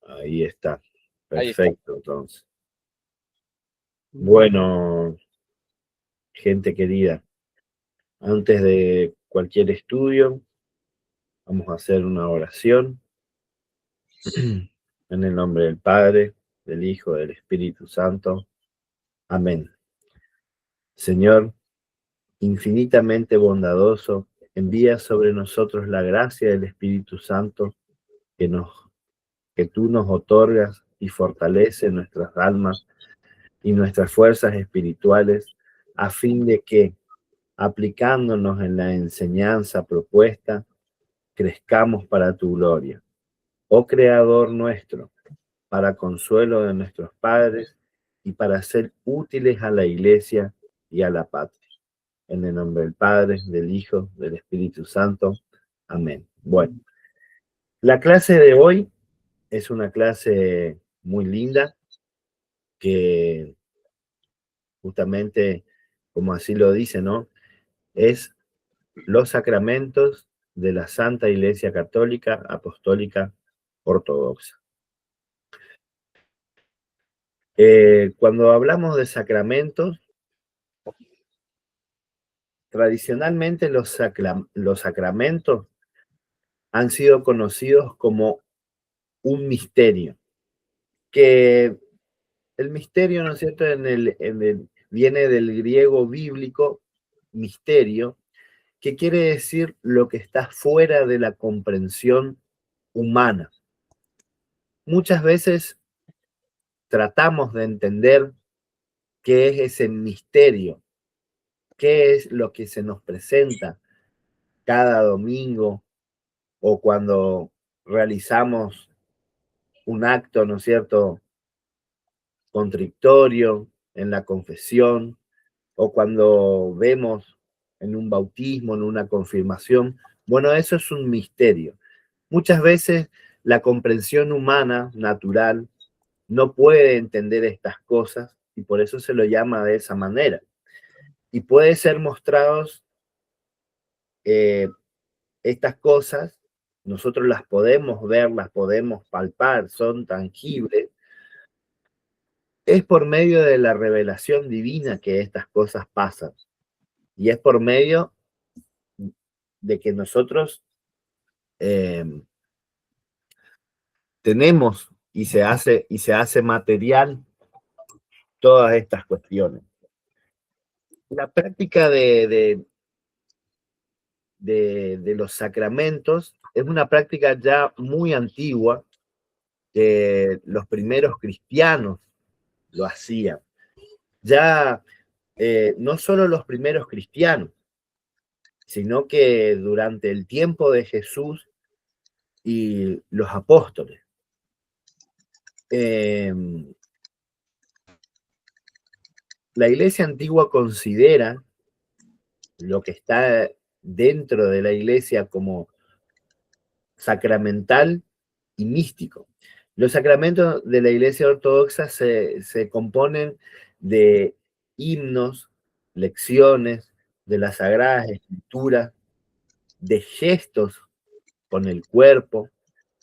Ahí está. Ahí está. Perfecto, entonces. Bueno, gente querida, antes de cualquier estudio, vamos a hacer una oración en el nombre del Padre, del Hijo, del Espíritu Santo. Amén. Señor, infinitamente bondadoso, envía sobre nosotros la gracia del Espíritu Santo que, que tú nos otorgas y fortalece nuestras almas y nuestras fuerzas espirituales, a fin de que, aplicándonos en la enseñanza propuesta, crezcamos para tu gloria. Oh Creador nuestro, para consuelo de nuestros padres y para ser útiles a la Iglesia y a la patria. En el nombre del Padre, del Hijo, del Espíritu Santo. Amén. Bueno, la clase de hoy es una clase muy linda que justamente, como así lo dice, ¿no? Es los sacramentos de la Santa Iglesia Católica Apostólica Ortodoxa. Cuando hablamos de sacramentos, tradicionalmente los sacramentos han sido conocidos como un misterio, que el misterio, ¿no es cierto?, viene del griego bíblico misterio, que quiere decir lo que está fuera de la comprensión humana. Muchas veces tratamos de entender qué es ese misterio, qué es lo que se nos presenta cada domingo o cuando realizamos un acto, ¿no es cierto?, contrictorio en la confesión, o cuando vemos en un bautismo, en una confirmación. Bueno, eso es un misterio. Muchas veces la comprensión humana, natural, no puede entender estas cosas y por eso se lo llama de esa manera. Y puede ser mostrados estas cosas, nosotros las podemos ver, las podemos palpar, son tangibles. Es por medio de la revelación divina que estas cosas pasan. Y es por medio de que nosotros tenemos y se hace material todas estas cuestiones. La práctica de los sacramentos es una práctica ya muy antigua, que los primeros cristianos lo hacían. Ya no solo los primeros cristianos, sino que durante el tiempo de Jesús y los apóstoles. La Iglesia antigua considera lo que está dentro de la Iglesia como sacramental y místico. Los sacramentos de la Iglesia Ortodoxa se componen de himnos, lecciones, de las Sagradas Escrituras, de gestos con el cuerpo,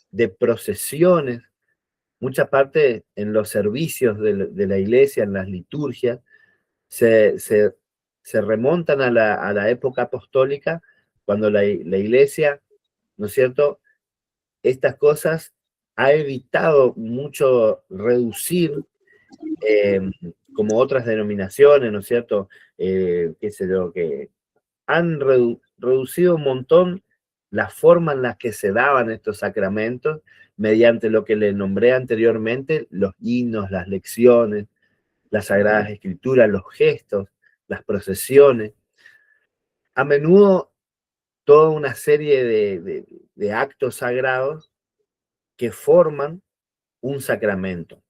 de procesiones, mucha parte en los servicios de la Iglesia, en las liturgias, se remontan a la época apostólica, cuando la Iglesia, ¿no es cierto?, estas cosas ha evitado mucho reducir, como otras denominaciones, ¿no es cierto?, qué sé yo, que han reducido un montón la forma en la que se daban estos sacramentos, mediante lo que le nombré anteriormente, los himnos, las lecciones, las Sagradas Escrituras, los gestos, las procesiones. A menudo toda una serie de actos sagrados que forman un sacramento.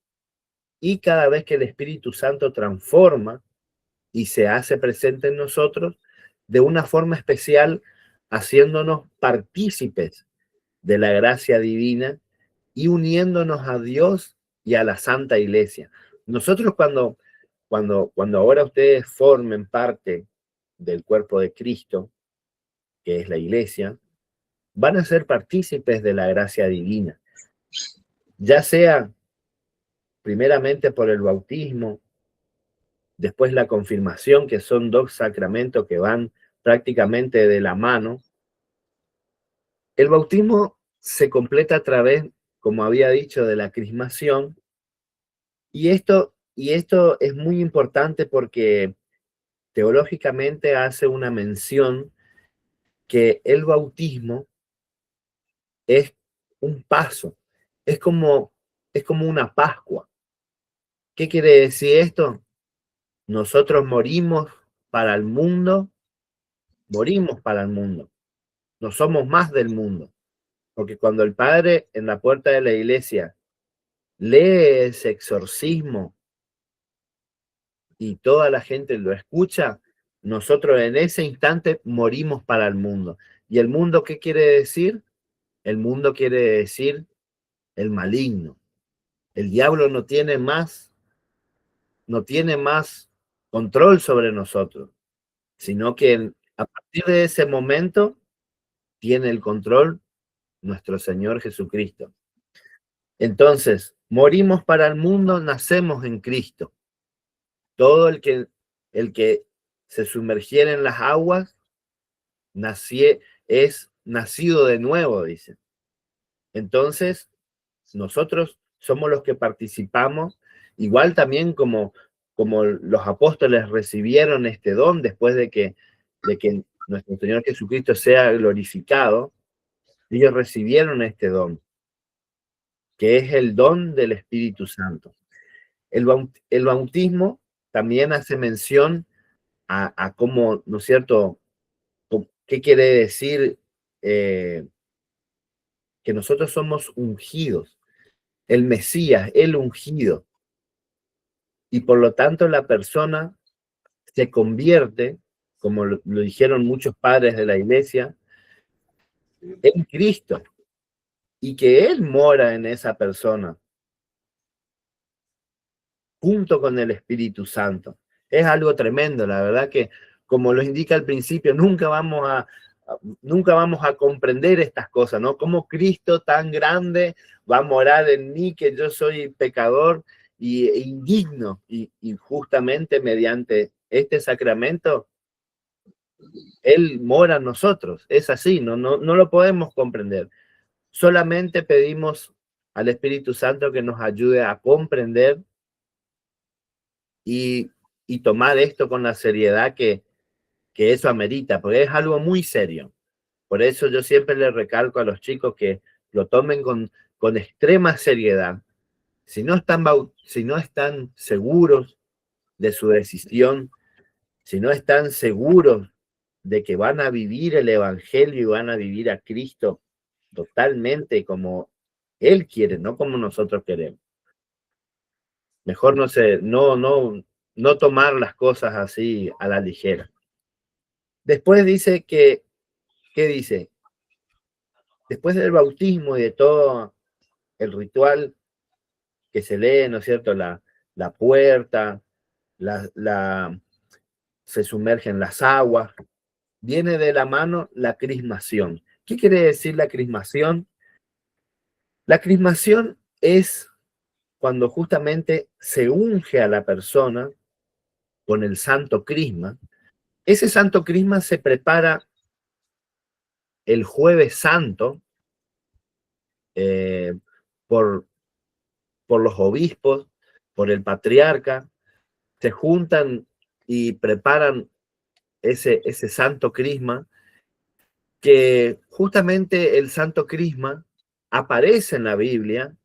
Y cada vez que el Espíritu Santo transforma y se hace presente en nosotros, de una forma especial, haciéndonos partícipes de la gracia divina y uniéndonos a Dios y a la Santa Iglesia. Nosotros cuando ahora ustedes formen parte del cuerpo de Cristo, que es la Iglesia, van a ser partícipes de la gracia divina. ya sea primeramente por el bautismo, después la confirmación, que son dos sacramentos que van prácticamente de la mano. El bautismo se completa a través, como había dicho, de la crismación, y esto es muy importante porque teológicamente hace una mención que el bautismo es un paso, es como, es como una Pascua. ¿Qué quiere decir esto? Nosotros para el mundo, morimos para el mundo, no somos más del mundo, porque cuando el Padre en la puerta de la iglesia lee ese exorcismo y toda la gente lo escucha, nosotros en ese instante morimos para el mundo. ¿Y el mundo qué quiere decir? El mundo quiere decir el maligno. El diablo no tiene más control sobre nosotros, sino que a partir de ese momento tiene el control nuestro Señor Jesucristo. Entonces, morimos para el mundo, nacemos en Cristo. Todo el que se sumergiera en las aguas es nacido de nuevo, dice. Entonces, nosotros somos los que participamos, igual también como los apóstoles recibieron este don después de que nuestro Señor Jesucristo sea glorificado, ellos recibieron este don, que es el don del Espíritu Santo. El bautismo también hace mención a cómo, ¿no es cierto?, qué quiere decir que nosotros somos ungidos, el Mesías, el ungido, y por lo tanto la persona se convierte, como lo dijeron muchos padres de la iglesia, en Cristo, y que Él mora en esa persona, junto con el Espíritu Santo. Es algo tremendo, la verdad que, como lo indica al principio, nunca vamos a comprender estas cosas, ¿no? Cómo Cristo tan grande va a morar en mí, que yo soy pecador e indigno, y justamente mediante este sacramento, Él mora en nosotros. Es así, no lo podemos comprender. Solamente pedimos al Espíritu Santo que nos ayude a comprender y, y tomar esto con la seriedad que eso amerita, porque es algo muy serio. Por eso yo siempre le recalco a los chicos que lo tomen con extrema seriedad. Si no están seguros de su decisión, si no están seguros de que van a vivir el Evangelio y van a vivir a Cristo totalmente como Él quiere, no como nosotros queremos. Mejor no tomar las cosas así a la ligera. Después dice ¿qué dice? Después del bautismo y de todo el ritual que se lee, ¿no es cierto? La puerta, se sumergen las aguas, viene de la mano la crismación. ¿Qué quiere decir la crismación? La crismación es cuando justamente se unge a la persona con el santo crisma. Ese santo crisma se prepara el jueves santo eh, por, por los obispos, por el patriarca, se juntan y preparan ese santo crisma, que justamente el santo crisma aparece en la Biblia,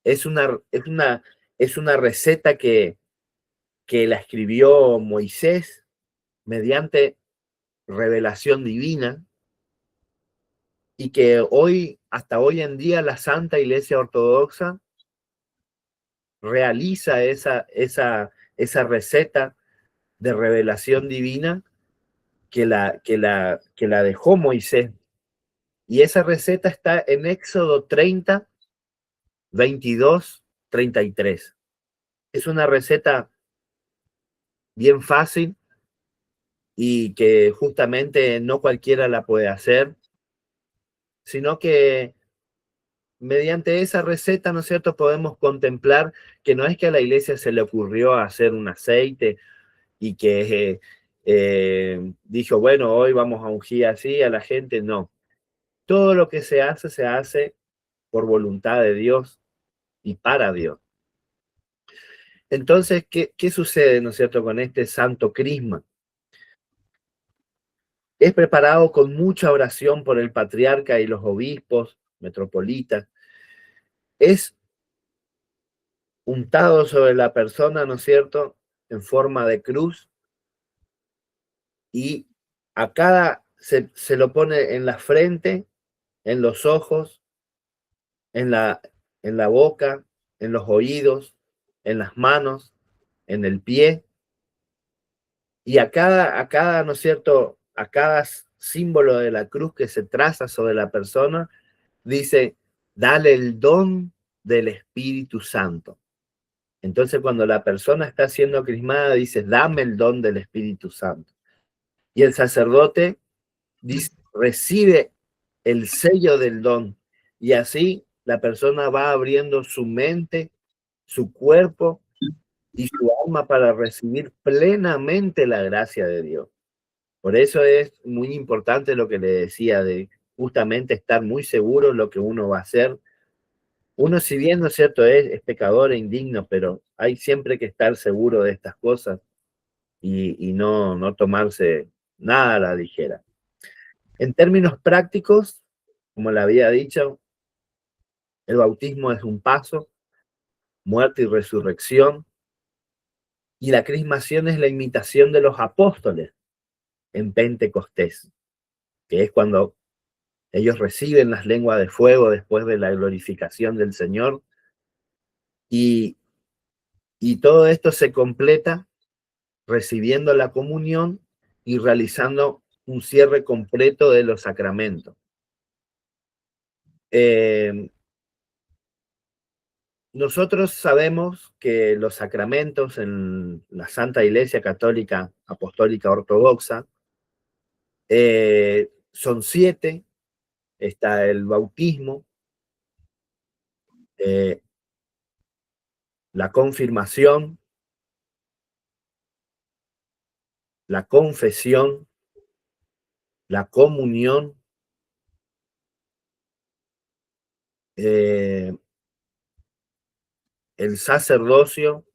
es una receta que la escribió Moisés mediante revelación divina, y que hasta hoy en día, la Santa Iglesia Ortodoxa realiza esa receta de revelación divina que la dejó Moisés. Y esa receta está en Éxodo 30, 22, 33. Es una receta bien fácil y que justamente no cualquiera la puede hacer, sino que mediante esa receta, ¿no es cierto?, podemos contemplar que no es que a la iglesia se le ocurrió hacer un aceite y que dijo, bueno, hoy vamos a ungir así a la gente. No, todo lo que se hace por voluntad de Dios y para Dios. Entonces, ¿qué sucede, ¿no es cierto?, con este santo crisma? Es preparado con mucha oración por el patriarca y los obispos, metropolitas. Es untado sobre la persona, ¿no es cierto?, en forma de cruz, y a cada se lo pone en la frente, en los ojos, en la boca, en los oídos, en las manos, en el pie, y a cada, ¿no es cierto?, a cada símbolo de la cruz que se traza sobre la persona, dice, dale el don del Espíritu Santo. Entonces, cuando la persona está siendo crismada, dice, dame el don del Espíritu Santo. Y el sacerdote dice, recibe el sello del don. Y así la persona va abriendo su mente, su cuerpo y su alma para recibir plenamente la gracia de Dios. Por eso es muy importante lo que le decía, de justamente estar muy seguro de lo que uno va a hacer. Uno, si bien, ¿no es cierto?, es pecador e indigno, pero hay siempre que estar seguro de estas cosas y no tomarse nada a la ligera. En términos prácticos, como le había dicho, el bautismo es un paso, muerte y resurrección, y la crismación es la imitación de los apóstoles en Pentecostés, que es cuando ellos reciben las lenguas de fuego después de la glorificación del Señor, y todo esto se completa recibiendo la comunión y realizando un cierre completo de los sacramentos. Nosotros sabemos que los sacramentos en la Santa Iglesia Católica Apostólica Ortodoxa son 7. Está el bautismo, la confirmación, la confesión, la comunión, el sacerdocio,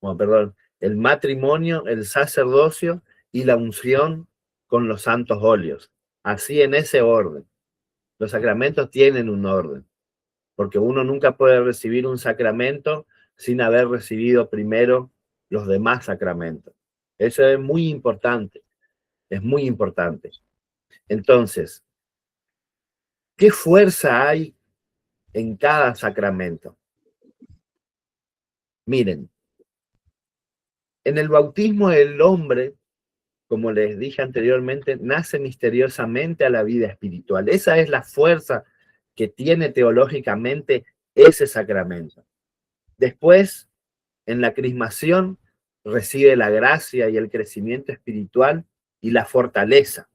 perdón, el matrimonio, el sacerdocio y la unción con los santos óleos. Así, en ese orden. Los sacramentos tienen un orden, porque uno nunca puede recibir un sacramento sin haber recibido primero los demás sacramentos. Eso es muy importante, es muy importante. Entonces, ¿qué fuerza hay en cada sacramento? Miren, en el bautismo el hombre, como les dije anteriormente, nace misteriosamente a la vida espiritual. Esa es la fuerza que tiene teológicamente ese sacramento. Después, en la crismación, recibe la gracia y el crecimiento espiritual y la fortaleza.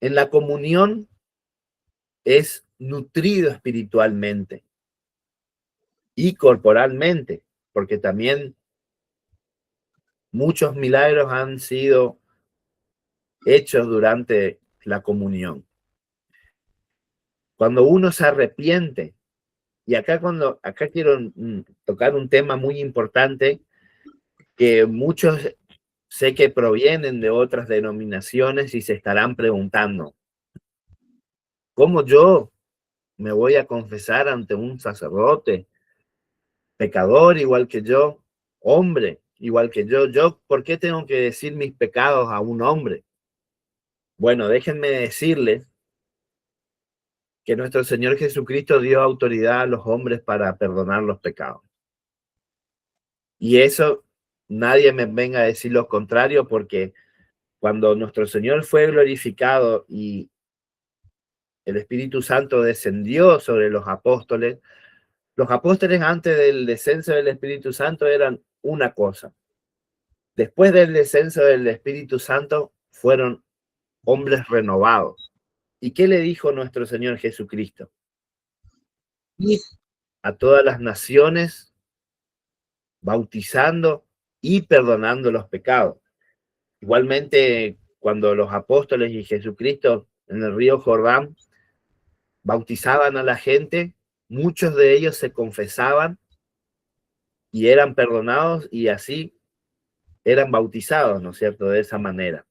En la comunión es nutrido espiritualmente y corporalmente, porque también muchos milagros han sido hechos durante la comunión. Cuando uno se arrepiente, y acá quiero tocar un tema muy importante que muchos sé que provienen de otras denominaciones y se estarán preguntando, ¿cómo yo me voy a confesar ante un sacerdote, pecador igual que yo, hombre igual que yo? ¿Por qué tengo que decir mis pecados a un hombre? Bueno, déjenme decirles que nuestro Señor Jesucristo dio autoridad a los hombres para perdonar los pecados. Y eso nadie me venga a decir lo contrario, porque cuando nuestro Señor fue glorificado y el Espíritu Santo descendió sobre los apóstoles antes del descenso del Espíritu Santo eran una cosa. Después del descenso del Espíritu Santo fueron hombres renovados. ¿Y qué le dijo nuestro Señor Jesucristo? Ir a todas las naciones, bautizando y perdonando los pecados. Igualmente, cuando los apóstoles y Jesucristo en el río Jordán bautizaban a la gente, muchos de ellos se confesaban y eran perdonados y así eran bautizados, ¿no es cierto?, de esa manera.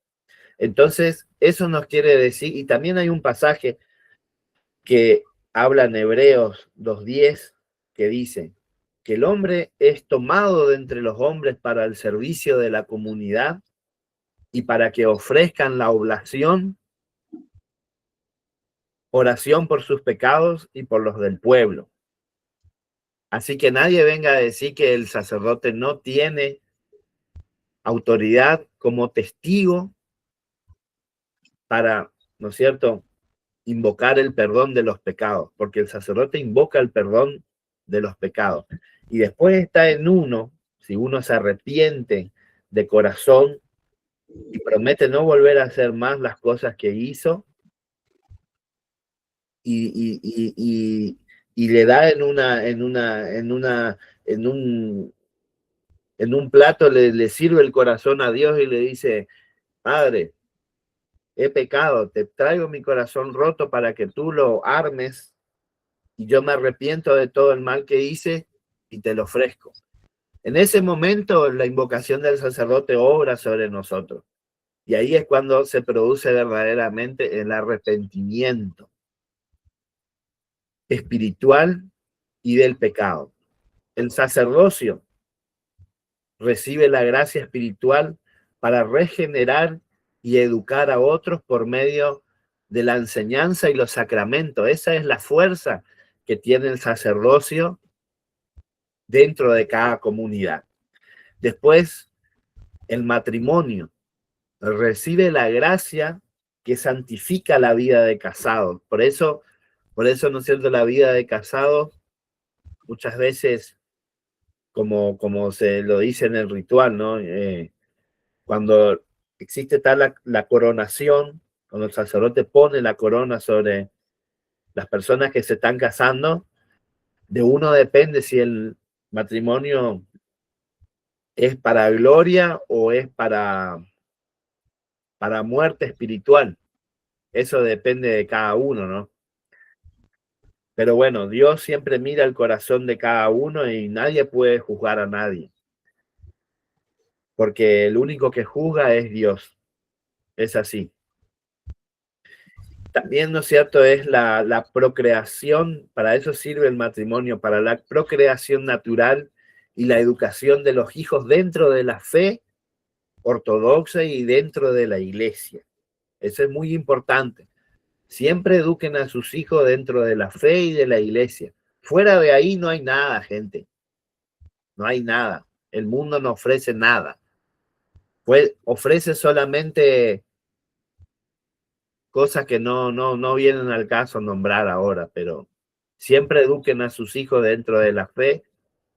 Entonces, eso nos quiere decir, y también hay un pasaje que habla en Hebreos 2:10, que dice que el hombre es tomado de entre los hombres para el servicio de la comunidad y para que ofrezcan la oración por sus pecados y por los del pueblo. Así que nadie venga a decir que el sacerdote no tiene autoridad como testigo para, ¿no es cierto?, invocar el perdón de los pecados, porque el sacerdote invoca el perdón de los pecados. Y después está en uno, si uno se arrepiente de corazón y promete no volver a hacer más las cosas que hizo, y le da en un plato, le sirve el corazón a Dios y le dice: Padre, he pecado, te traigo mi corazón roto para que tú lo armes y yo me arrepiento de todo el mal que hice y te lo ofrezco. En ese momento la invocación del sacerdote obra sobre nosotros y ahí es cuando se produce verdaderamente el arrepentimiento espiritual y del pecado. El sacerdocio recibe la gracia espiritual para regenerar y educar a otros por medio de la enseñanza y los sacramentos. Esa es la fuerza que tiene el sacerdocio dentro de cada comunidad. Después, el matrimonio recibe la gracia que santifica la vida de casados. Por eso, ¿no es cierto?, la vida de casados muchas veces, como se lo dice en el ritual, ¿no? Cuando existe tal la coronación, cuando el sacerdote pone la corona sobre las personas que se están casando, de uno depende si el matrimonio es para gloria o es para muerte espiritual. Eso depende de cada uno, ¿no? Pero bueno, Dios siempre mira el corazón de cada uno y nadie puede juzgar a nadie, porque el único que juzga es Dios. Es así. También, ¿no es cierto?, es la procreación, para eso sirve el matrimonio, para la procreación natural y la educación de los hijos dentro de la fe ortodoxa y dentro de la iglesia. Eso es muy importante. Siempre eduquen a sus hijos dentro de la fe y de la iglesia. Fuera de ahí no hay nada, gente. No hay nada. El mundo no ofrece nada. Pues ofrece solamente cosas que no vienen al caso nombrar ahora, pero siempre eduquen a sus hijos dentro de la fe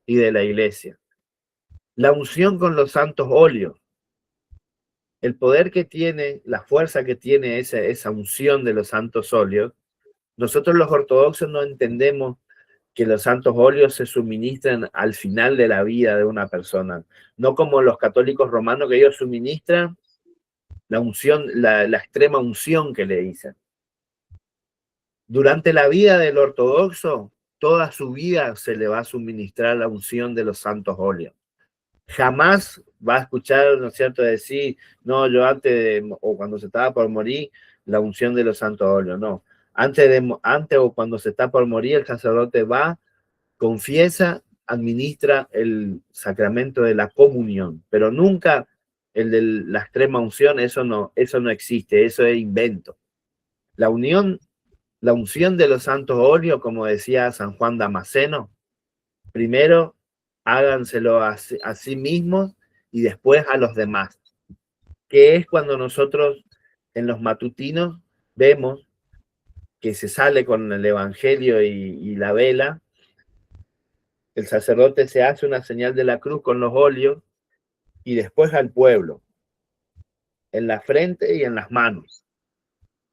y de la iglesia. La unción con los santos óleos. El poder que tiene, la fuerza que tiene esa unción de los santos óleos, nosotros los ortodoxos no entendemos que los santos óleos se suministran al final de la vida de una persona, no como los católicos romanos, que ellos suministran la unción, la extrema unción que le dicen. Durante la vida del ortodoxo, toda su vida se le va a suministrar la unción de los santos óleos. Jamás va a escuchar, ¿no es cierto?, decir, no, yo o cuando se estaba por morir, la unción de los santos óleos, no. Antes o cuando se está por morir, el sacerdote va, confiesa, administra el sacramento de la comunión, pero nunca el de la extrema unción, eso no existe, eso es invento. La unción de los santos óleos, como decía San Juan Damasceno, primero háganselo a sí mismos y después a los demás, que es cuando nosotros en los matutinos vemos que se sale con el evangelio y la vela, el sacerdote se hace una señal de la cruz con los óleos y después al pueblo, en la frente y en las manos.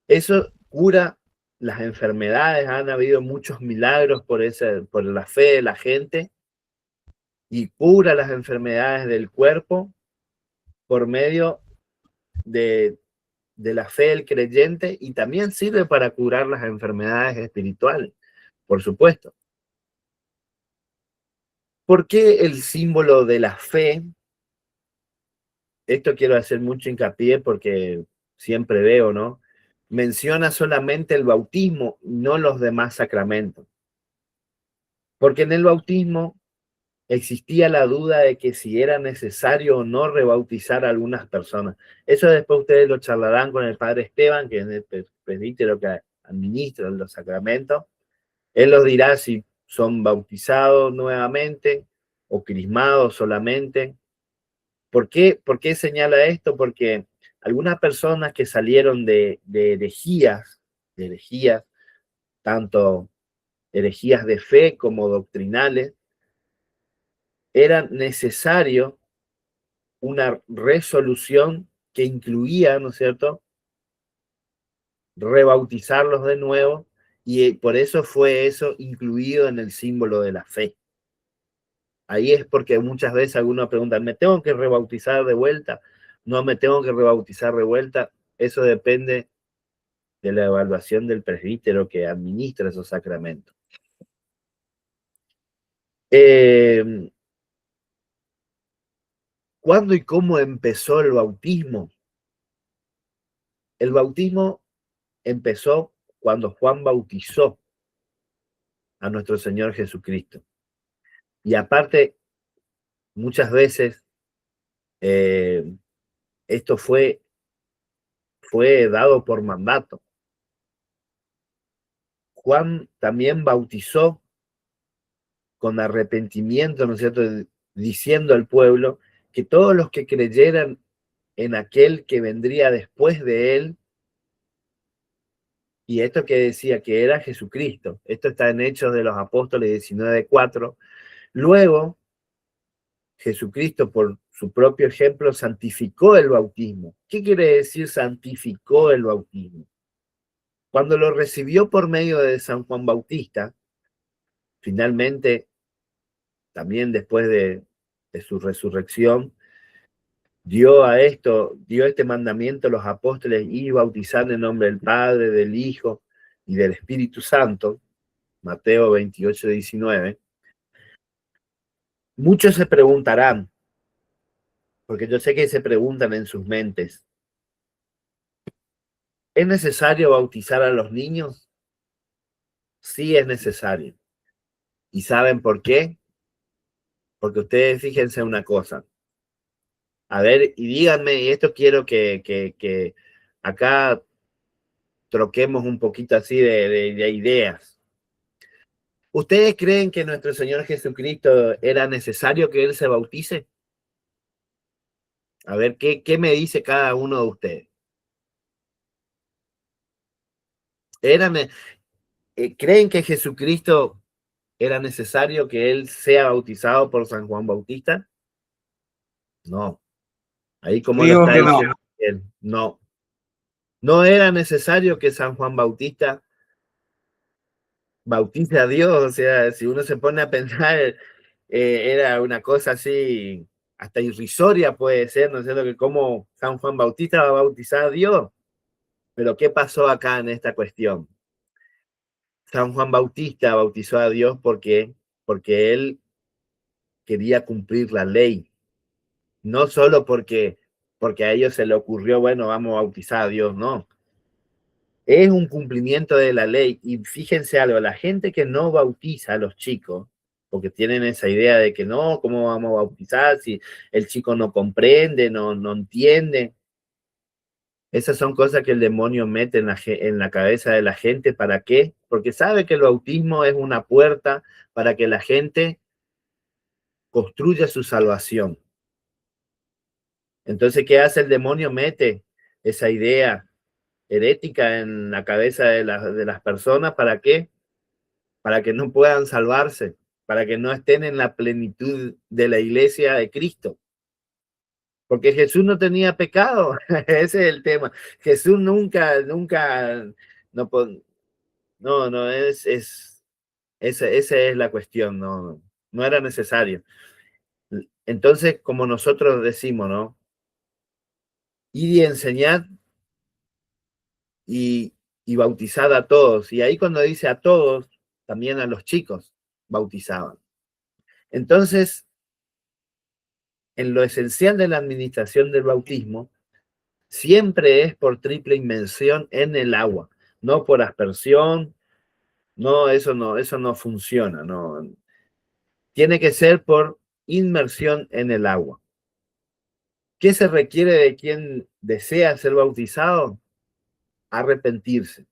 Eso cura las enfermedades, han habido muchos milagros por la fe de la gente y cura las enfermedades del cuerpo por medio de, de la fe del creyente, y también sirve para curar las enfermedades espirituales, por supuesto. ¿Por qué el símbolo de la fe? Esto quiero hacer mucho hincapié porque siempre veo, ¿no? Menciona solamente el bautismo, no los demás sacramentos. Porque en el bautismo existía la duda de que si era necesario o no rebautizar a algunas personas. Eso después ustedes lo charlarán con el padre Esteban, que es el presbítero que administra los sacramentos. Él los dirá si son bautizados nuevamente o crismados solamente. ¿Por qué señala esto? Porque algunas personas que salieron de herejías, tanto herejías de fe como doctrinales, era necesario una resolución que incluía, ¿no es cierto?, rebautizarlos de nuevo, y por eso fue eso incluido en el símbolo de la fe. Ahí es porque muchas veces algunos preguntan, ¿me tengo que rebautizar de vuelta? No me tengo que rebautizar de vuelta. Eso depende de la evaluación del presbítero que administra esos sacramentos. ¿Cuándo y cómo empezó el bautismo? El bautismo empezó cuando Juan bautizó a nuestro Señor Jesucristo. Y aparte, muchas veces esto fue dado por mandato. Juan también bautizó con arrepentimiento, ¿no es cierto?, diciendo al pueblo que todos los que creyeran en aquel que vendría después de él, y esto que decía que era Jesucristo, esto está en Hechos de los Apóstoles 19:4, luego Jesucristo por su propio ejemplo santificó el bautismo. ¿Qué quiere decir santificó el bautismo? Cuando lo recibió por medio de San Juan Bautista, finalmente, también después de su resurrección, dio este mandamiento a los apóstoles y bautizar en nombre del Padre, del Hijo y del Espíritu Santo, Mateo 28:19. Muchos se preguntarán, porque yo sé que se preguntan en sus mentes, ¿es necesario bautizar a los niños? Sí es necesario. ¿Y saben por qué? Porque ustedes fíjense una cosa. A ver, y díganme, y esto quiero que acá troquemos un poquito así de ideas. ¿Ustedes creen que nuestro Señor Jesucristo era necesario que Él se bautice? A ver, ¿qué me dice cada uno de ustedes? ¿Creen que Jesucristo era necesario que Él sea bautizado por San Juan Bautista? No. Ahí como lo Digo está que no. diciendo él. No. No era necesario que San Juan Bautista bautice a Dios. O sea, si uno se pone a pensar, era una cosa así, hasta irrisoria puede ser, ¿no es cierto? Que como San Juan Bautista va a bautizar a Dios. Pero ¿qué pasó acá en esta cuestión? San Juan Bautista bautizó a Dios porque él quería cumplir la ley. No solo porque a ellos se le ocurrió, bueno, vamos a bautizar a Dios, no. Es un cumplimiento de la ley. Y fíjense algo, la gente que no bautiza a los chicos, porque tienen esa idea de que no, ¿cómo vamos a bautizar si el chico no comprende, no entiende? Esas son cosas que el demonio mete en la cabeza de la gente. ¿Para qué? Porque sabe que el bautismo es una puerta para que la gente construya su salvación. Entonces, ¿qué hace el demonio? Mete esa idea herética en la cabeza de las personas. ¿Para qué? Para que no puedan salvarse, para que no estén en la plenitud de la iglesia de Cristo. Porque Jesús no tenía pecado, ese es el tema. Jesús nunca, no, no, no, esa es la cuestión, no, no era necesario. Entonces, como nosotros decimos, ¿no? Ir y enseñar y, y bautizar a todos. Y ahí cuando dice a todos, también a los chicos bautizaban. Entonces, en lo esencial de la administración del bautismo, siempre es por triple inmersión en el agua, no por aspersión, no, eso no funciona, no. Tiene que ser por inmersión en el agua. ¿Qué se requiere de quien desea ser bautizado? Arrepentirse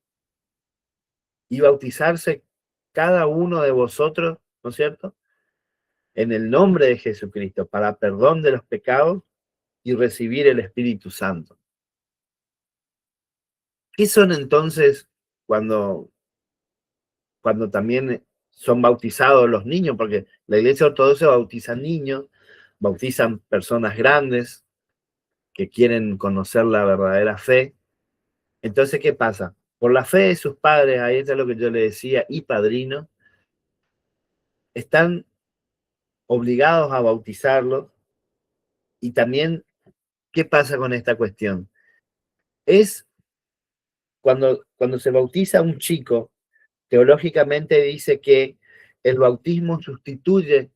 y bautizarse cada uno de vosotros, ¿no es cierto? En el nombre de Jesucristo, para perdón de los pecados y recibir el Espíritu Santo. ¿Qué son entonces cuando, cuando también son bautizados los niños? Porque la iglesia ortodoxa bautiza niños, bautizan personas grandes que quieren conocer la verdadera fe. Entonces, ¿qué pasa? Por la fe de sus padres, ahí está lo que yo le decía, y padrinos, están obligados a bautizarlos. Y también, ¿qué pasa con esta cuestión? Es cuando se bautiza a un chico, teológicamente dice que el bautismo sustituye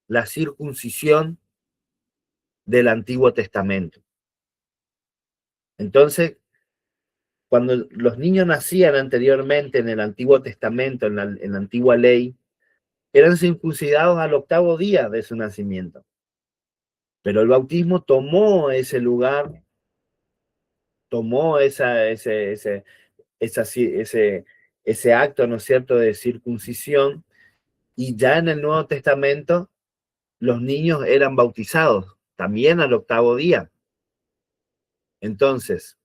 la circuncisión del Antiguo Testamento. Entonces, cuando los niños nacían anteriormente en el Antiguo Testamento, en la antigua ley, eran circuncidados al 8º día de su nacimiento. Pero el bautismo tomó ese lugar, tomó ese acto, ¿no es cierto?, de circuncisión, y ya en el Nuevo Testamento los niños eran bautizados, también al 8º día. Entonces,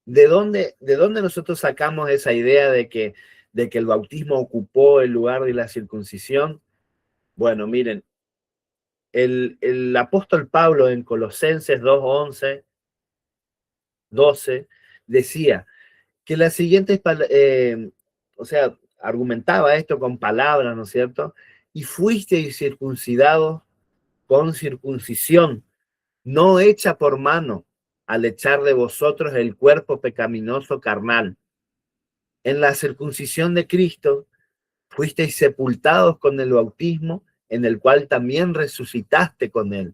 ¿de dónde nosotros sacamos esa idea de que el bautismo ocupó el lugar de la circuncisión? Bueno, miren, el apóstol Pablo en Colosenses 2:11, 12, decía que las siguientes, o sea, argumentaba esto con palabras, ¿no es cierto? Y fuisteis circuncidados con circuncisión, no hecha por mano, al echar de vosotros el cuerpo pecaminoso carnal. En la circuncisión de Cristo fuisteis sepultados con el bautismo, en el cual también resucitaste con él,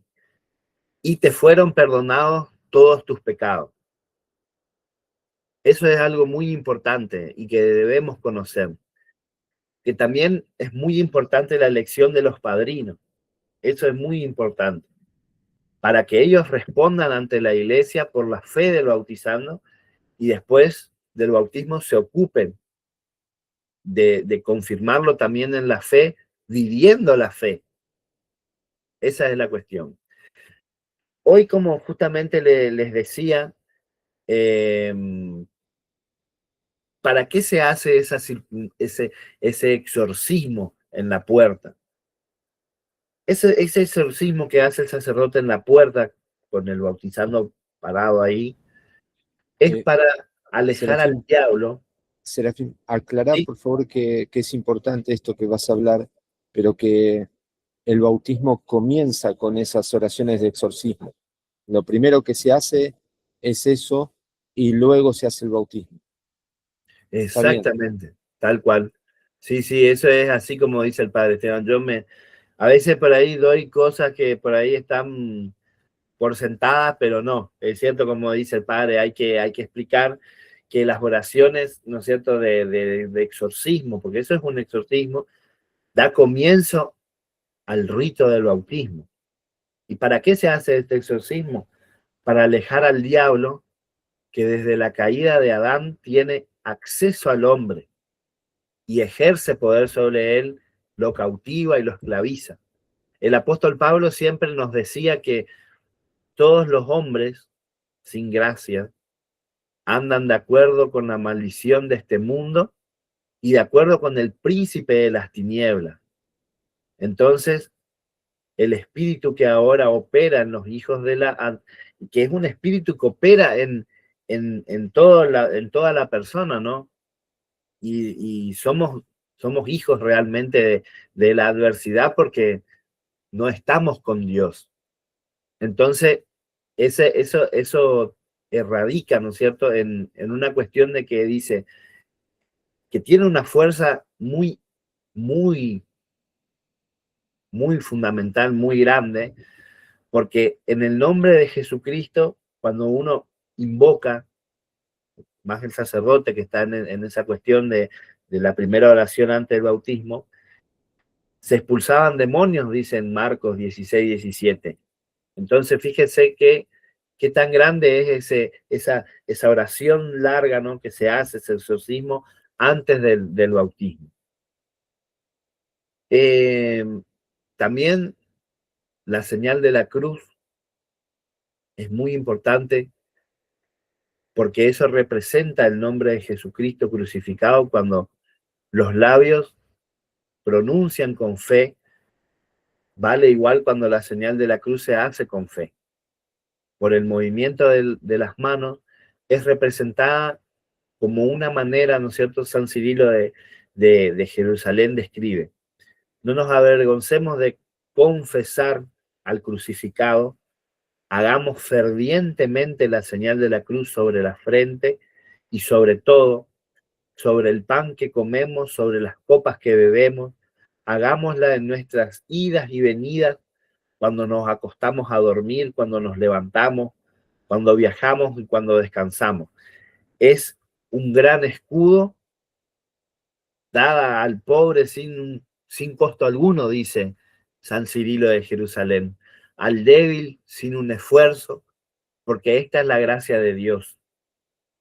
y te fueron perdonados todos tus pecados. Eso es algo muy importante y que debemos conocer. Que también es muy importante la elección de los padrinos. Eso es muy importante. Para que ellos respondan ante la iglesia por la fe del bautizando y después del bautismo se ocupen de confirmarlo también en la fe, viviendo la fe. Esa es la cuestión. Hoy, como justamente les decía, ¿para qué se hace ese exorcismo en la puerta? Ese exorcismo que hace el sacerdote en la puerta, con el bautizando parado ahí, es Eh, para alejar al Serafín, diablo. Serafín, aclará ¿Sí? por favor que es importante esto que vas a hablar, pero que el bautismo comienza con esas oraciones de exorcismo. Lo primero que se hace es eso y luego se hace el bautismo. Está bien. Exactamente, tal cual. Sí, sí, eso es así como dice el padre Esteban. A veces por ahí doy cosas que por ahí están por sentadas, pero no. Es cierto, como dice el padre, hay que explicar que las oraciones, ¿no es cierto?, de exorcismo, porque eso es un exorcismo, da comienzo al rito del bautismo. ¿Y para qué se hace este exorcismo? Para alejar al diablo que desde la caída de Adán tiene acceso al hombre y ejerce poder sobre él, lo cautiva y lo esclaviza. El apóstol Pablo siempre nos decía que todos los hombres sin gracia andan de acuerdo con la maldición de este mundo y de acuerdo con el príncipe de las tinieblas. Entonces, el espíritu que ahora opera en los hijos que es un espíritu que opera en toda la persona, ¿no? y somos hijos realmente de la adversidad porque no estamos con Dios. Entonces, eso erradica, ¿no es cierto?, en una cuestión de que dice que tiene una fuerza muy, muy, muy fundamental, muy grande, porque en el nombre de Jesucristo, cuando uno invoca, más el sacerdote que está en esa cuestión de la primera oración antes del bautismo, se expulsaban demonios, dice en Marcos 16, 17. Entonces, fíjense qué tan grande es esa oración larga, ¿no?, que se hace, ese exorcismo antes del bautismo. También la señal de la cruz es muy importante porque eso representa el nombre de Jesucristo crucificado cuando los labios pronuncian con fe, vale igual cuando la señal de la cruz se hace con fe. Por el movimiento de las manos, es representada como una manera, ¿no es cierto? San Cirilo de Jerusalén describe: no nos avergoncemos de confesar al crucificado, hagamos fervientemente la señal de la cruz sobre la frente y sobre todo, sobre el pan que comemos, sobre las copas que bebemos, hagámosla en nuestras idas y venidas, cuando nos acostamos a dormir, cuando nos levantamos, cuando viajamos y cuando descansamos. Es un gran escudo dada al pobre sin costo alguno, dice San Cirilo de Jerusalén, al débil sin un esfuerzo, porque esta es la gracia de Dios,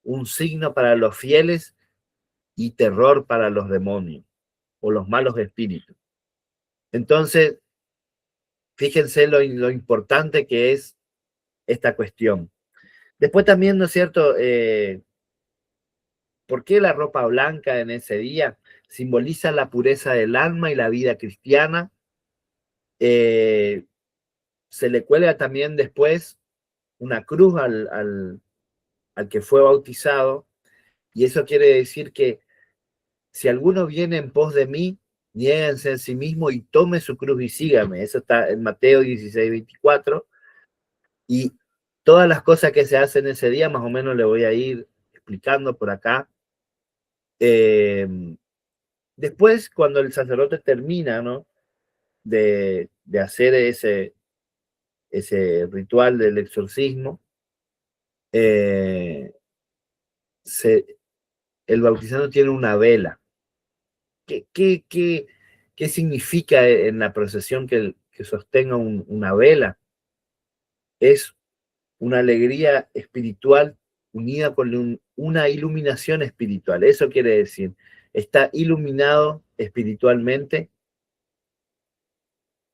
un signo para los fieles y terror para los demonios o los malos espíritus. Entonces, fíjense lo importante que es esta cuestión. Después también, ¿no es cierto?, ¿por qué la ropa blanca en ese día? Simboliza la pureza del alma y la vida cristiana. Se le cuelga también después una cruz al que fue bautizado, y eso quiere decir que si alguno viene en pos de mí, niéguense en sí mismo y tome su cruz y sígame. Eso está en Mateo 16, 24. Y todas las cosas que se hacen ese día, más o menos le voy a ir explicando por acá. Después, cuando el sacerdote termina, ¿no?, de hacer ese ritual del exorcismo, eh, el bautizado tiene una vela. ¿Qué significa en la procesión que sostenga una vela? Es una alegría espiritual unida con una iluminación espiritual. Eso quiere decir, está iluminado espiritualmente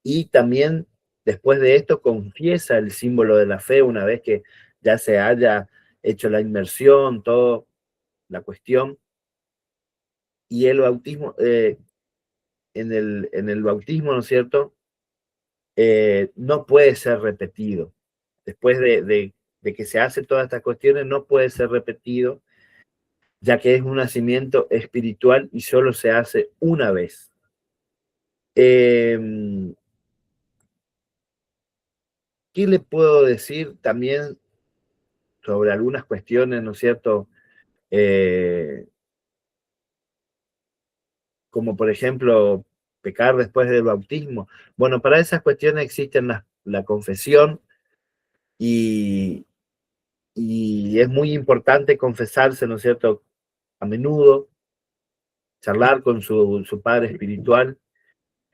y también después de esto confiesa el símbolo de la fe una vez que ya se haya hecho la inmersión, toda la cuestión. Y el bautismo, en el bautismo, ¿no es cierto?, no puede ser repetido. Después de que se hace todas estas cuestiones, no puede ser repetido, ya que es un nacimiento espiritual y solo se hace una vez. ¿Qué le puedo decir también sobre algunas cuestiones, ¿no es cierto? Como por ejemplo, pecar después del bautismo. Bueno, para esas cuestiones existen la confesión y es muy importante confesarse, ¿no es cierto?, a menudo, charlar con su padre espiritual,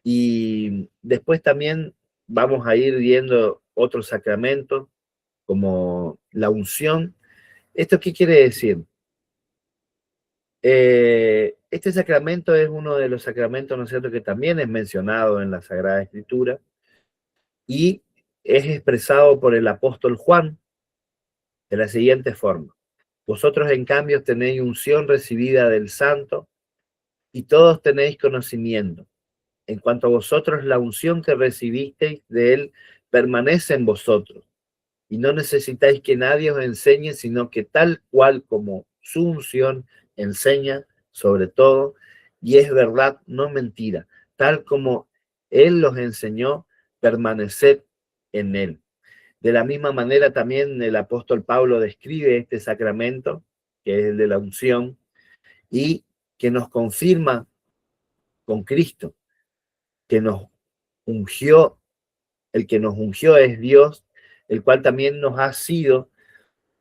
y después también vamos a ir viendo otros sacramentos, como la unción. ¿Esto qué quiere decir? Este sacramento es uno de los sacramentos, ¿no es cierto?, que también es mencionado en la Sagrada Escritura, y es expresado por el apóstol Juan de la siguiente forma: vosotros en cambio tenéis unción recibida del Santo, y todos tenéis conocimiento. En cuanto a vosotros, la unción que recibisteis de él permanece en vosotros, y no necesitáis que nadie os enseñe, sino que tal cual como su unción enseña, sobre todo, y es verdad, no mentira, tal como Él los enseñó, permaneced en Él. De la misma manera también el apóstol Pablo describe este sacramento, que es el de la unción, y que nos confirma con Cristo, que nos ungió, el que nos ungió es Dios, el cual también nos ha sido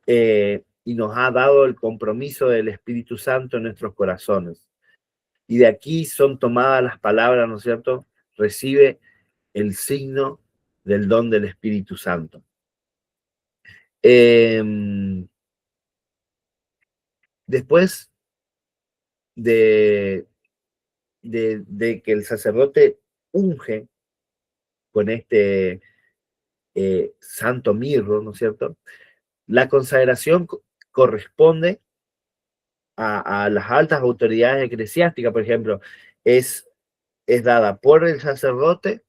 y nos ha dado el compromiso del Espíritu Santo en nuestros corazones. Y de aquí son tomadas las palabras, ¿no es cierto? Recibe el signo del don del Espíritu Santo. Después de que el sacerdote unge con este santo mirro, ¿no es cierto? La consagración corresponde a las altas autoridades eclesiásticas, por ejemplo, es dada por el sacerdote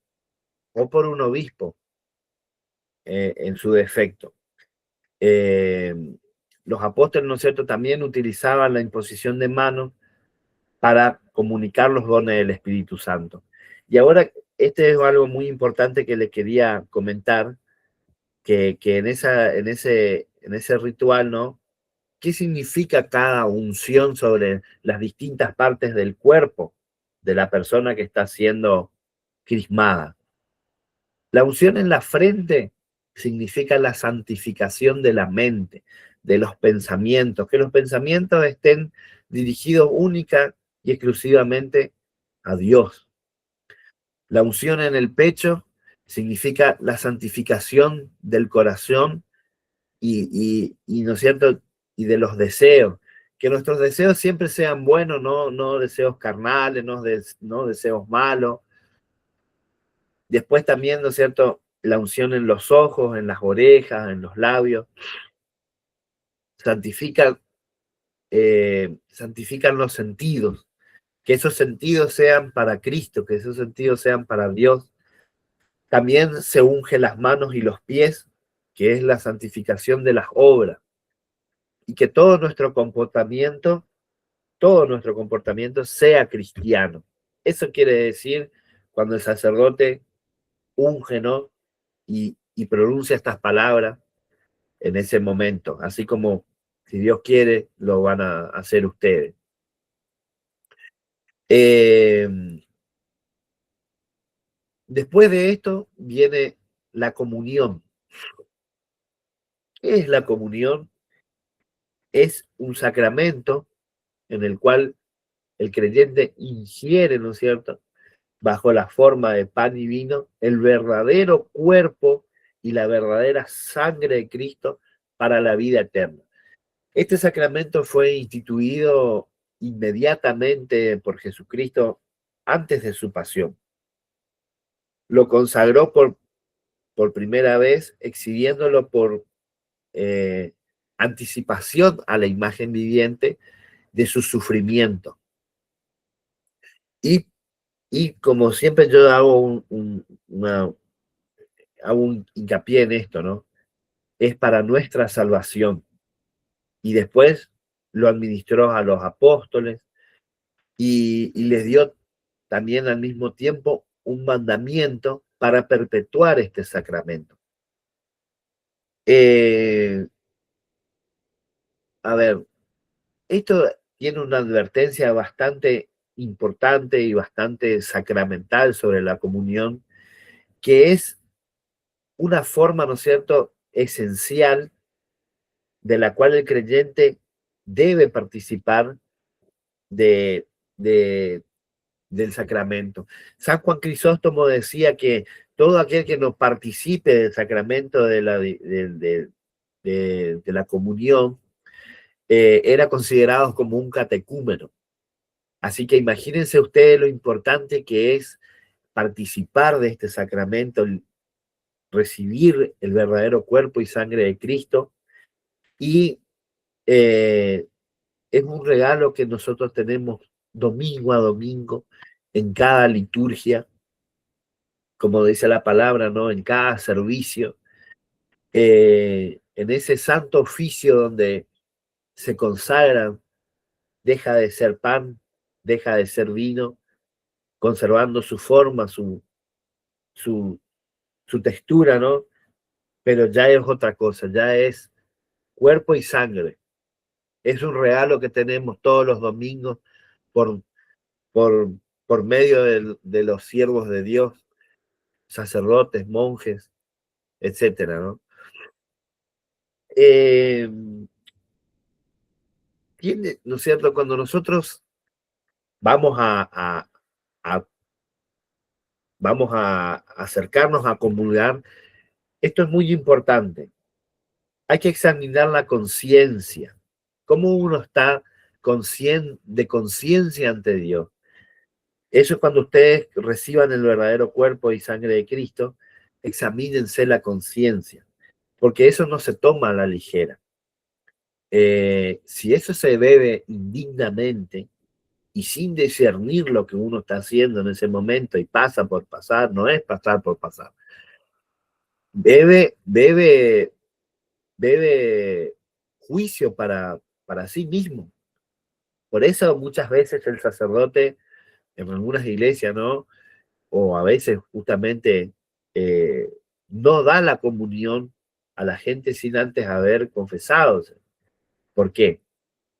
o por un obispo en su defecto. Los apóstoles, ¿no es cierto?, también utilizaban la imposición de manos para comunicar los dones del Espíritu Santo. Y ahora, este es algo muy importante que le quería comentar, que en ese ritual, ¿no? ¿Qué significa cada unción sobre las distintas partes del cuerpo de la persona que está siendo crismada? La unción en la frente significa la santificación de la mente, de los pensamientos, que los pensamientos estén dirigidos única y exclusivamente a Dios. La unción en el pecho significa la santificación del corazón y ¿no es cierto? Y de los deseos. Que nuestros deseos siempre sean buenos, no deseos carnales, no deseos malos. Después también, ¿no es cierto? La unción en los ojos, en las orejas, en los labios. Santifican los sentidos. Que esos sentidos sean para Cristo, que esos sentidos sean para Dios. También se unge las manos y los pies, que es la santificación de las obras. Y que todo nuestro comportamiento sea cristiano. Eso quiere decir cuando el sacerdote unge, ¿no? Y pronuncia estas palabras en ese momento, así como si Dios quiere, lo van a hacer ustedes. Después de esto viene la comunión. ¿Qué es la comunión? Es un sacramento en el cual el creyente ingiere, ¿no es cierto?, bajo la forma de pan y vino, el verdadero cuerpo y la verdadera sangre de Cristo para la vida eterna. Este sacramento fue instituido inmediatamente por Jesucristo antes de su pasión. Lo consagró por primera vez, exhibiéndolo por anticipación a la imagen viviente de su sufrimiento. Y como siempre yo hago hago un hincapié en esto, ¿no? Es para nuestra salvación. Y después lo administró a los apóstoles y les dio también al mismo tiempo un mandamiento para perpetuar este sacramento. A ver, esto tiene una advertencia bastante importante y bastante sacramental sobre la comunión, que es una forma, ¿no es cierto?, esencial de la cual el creyente debe participar de, de, del sacramento. San Juan Crisóstomo decía que todo aquel que no participe del sacramento de la comunión era considerado como un catecúmeno. Así que imagínense ustedes lo importante que es participar de este sacramento, recibir el verdadero cuerpo y sangre de Cristo, y es un regalo que nosotros tenemos domingo a domingo en cada liturgia, como dice la palabra, ¿no? En cada servicio, en ese santo oficio donde se consagran deja de ser pan, deja de ser vino, conservando su forma, su, su textura, ¿no? Pero ya es otra cosa, ya es cuerpo y sangre. Es un regalo que tenemos todos los domingos por, por, por medio de los siervos de Dios, sacerdotes, monjes, etcétera, ¿no? Eh, tiene, ¿no es cierto? Cuando nosotros vamos a vamos a acercarnos a comulgar, esto es muy importante. Hay que examinar la conciencia. ¿Cómo uno está de conciencia ante Dios? Eso es cuando ustedes reciban el verdadero cuerpo y sangre de Cristo, examínense la conciencia, porque eso no se toma a la ligera. Si eso se bebe indignamente y sin discernir lo que uno está haciendo en ese momento y pasa por pasar, no es pasar por pasar. Bebe juicio para sí mismo. Por eso muchas veces el sacerdote, en algunas iglesias, ¿no? O a veces justamente eh, no da la comunión a la gente sin antes haber confesado. ¿Por qué?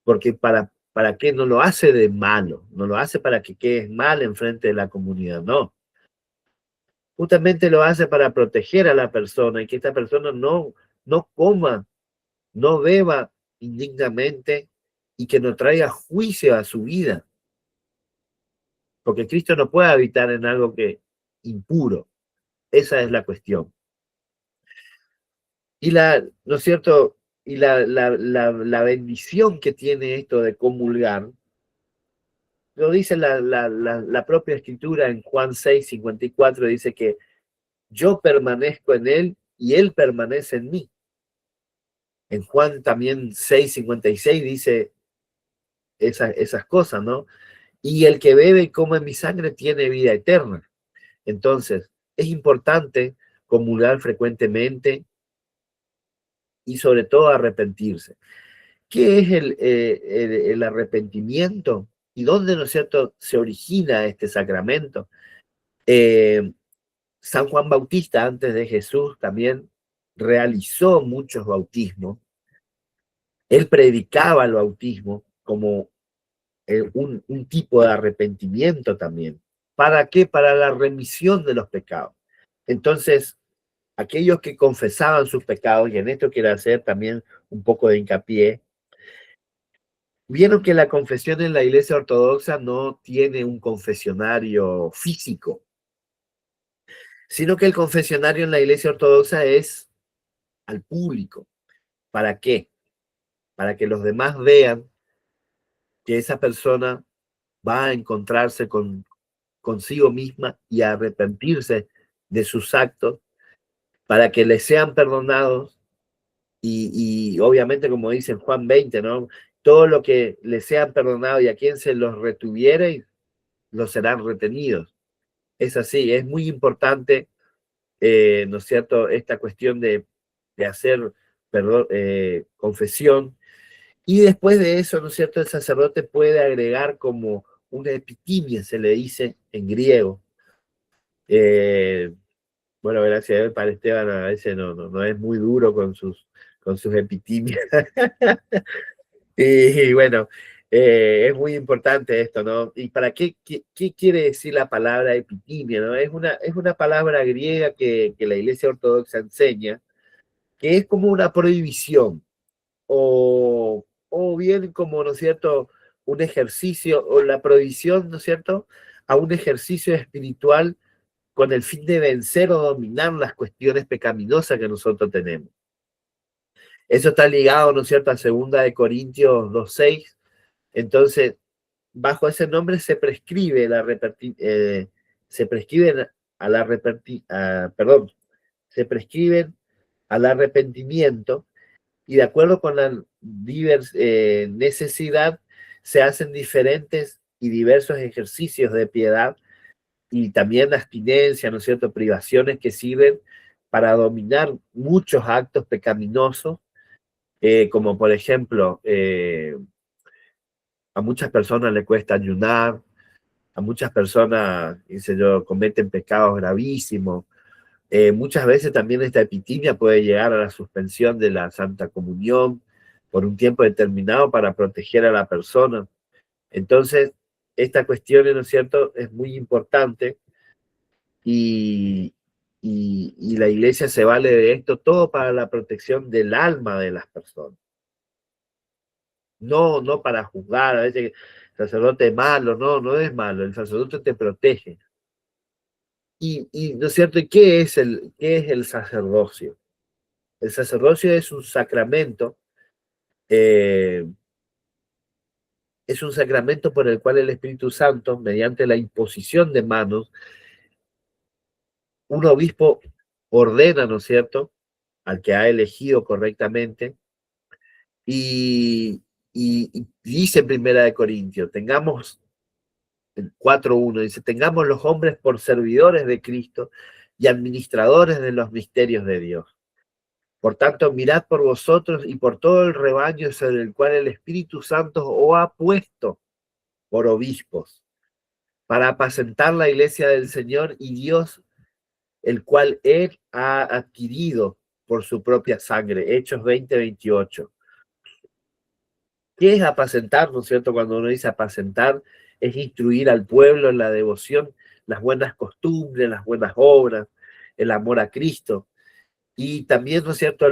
Porque para qué no lo hace de malo, no lo hace para que quedes mal enfrente de la comunidad, no. Justamente lo hace para proteger a la persona y que esta persona no coma, no beba indignamente y que no traiga juicio a su vida. Porque Cristo no puede habitar en algo que impuro. Esa es la cuestión. Y ¿no es cierto? Y la bendición que tiene esto de comulgar, lo dice la propia escritura en Juan 6:54, dice que yo permanezco en él y él permanece en mí. En Juan también 6:56 dice esas cosas, ¿no? Y el que bebe y come mi sangre tiene vida eterna. Entonces, es importante comulgar frecuentemente y sobre todo arrepentirse. ¿Qué es el arrepentimiento? ¿Y dónde, no es cierto, se origina este sacramento? San Juan Bautista, antes de Jesús, también realizó muchos bautismos. Él predicaba el bautismo como un tipo de arrepentimiento también. ¿Para qué? Para la remisión de los pecados. Entonces, aquellos que confesaban sus pecados, y en esto quiero hacer también un poco de hincapié, vieron que la confesión en la Iglesia Ortodoxa no tiene un confesionario físico, sino que el confesionario en la Iglesia Ortodoxa es al público. ¿Para qué? Para que los demás vean que esa persona va a encontrarse consigo misma y a arrepentirse de sus actos, para que le sean perdonados y obviamente, como dice en Juan 20, ¿no? Todo lo que le sean perdonado y a quien se los retuviere, los serán retenidos. Es así, es muy importante, ¿no es cierto?, esta cuestión de hacer perdón, confesión. Y después de eso, ¿no es cierto?, el sacerdote puede agregar como una epitimia, se le dice en griego. Bueno, gracias a Dios, para Esteban a veces no es muy duro con sus epitimias. Y bueno, es muy importante esto, ¿no? ¿Y para qué quiere decir la palabra epitimia, ¿no? Es una palabra griega que la Iglesia Ortodoxa enseña, que es como una prohibición, o bien como, ¿no es cierto?, un ejercicio, o la prohibición, ¿no es cierto?, a un ejercicio espiritual con el fin de vencer o dominar las cuestiones pecaminosas que nosotros tenemos. Eso está ligado, ¿no es cierto?, a 2 Corintios 2:6. Entonces, bajo ese nombre se prescribe se prescriben a la perdón, se prescriben al arrepentimiento y de acuerdo con la necesidad se hacen diferentes y diversos ejercicios de piedad y también la abstinencia, ¿no es cierto?, privaciones que sirven para dominar muchos actos pecaminosos, como por ejemplo A muchas personas les cuesta ayunar, a muchas personas, dice yo, cometen pecados gravísimos. Muchas veces también esta epitimia puede llegar a la suspensión de la Santa Comunión por un tiempo determinado para proteger a la persona. Entonces, esta cuestión, ¿no es cierto?, es muy importante y, y la iglesia se vale de esto todo para la protección del alma de las personas. No, no para juzgar, a veces el sacerdote es malo, no, no es malo, el sacerdote te protege. ¿No es cierto? ¿Y qué es el sacerdocio? El sacerdocio eh, es un sacramento por el cual el Espíritu Santo, mediante la imposición de manos, un obispo ordena, ¿no es cierto?, al que ha elegido correctamente, y, y dice en Primera de Corintios, tengamos, 4:1, dice, tengamos los hombres por servidores de Cristo y administradores de los misterios de Dios. Por tanto, mirad por vosotros y por todo el rebaño sobre el cual el Espíritu Santo os ha puesto por obispos, para apacentar la iglesia del Señor y Dios, el cual Él ha adquirido por su propia sangre. Hechos 20:28. ¿Qué es apacentar, no es cierto? Cuando uno dice apacentar, es instruir al pueblo en la devoción, las buenas costumbres, las buenas obras, el amor a Cristo. Y también, ¿no es cierto?,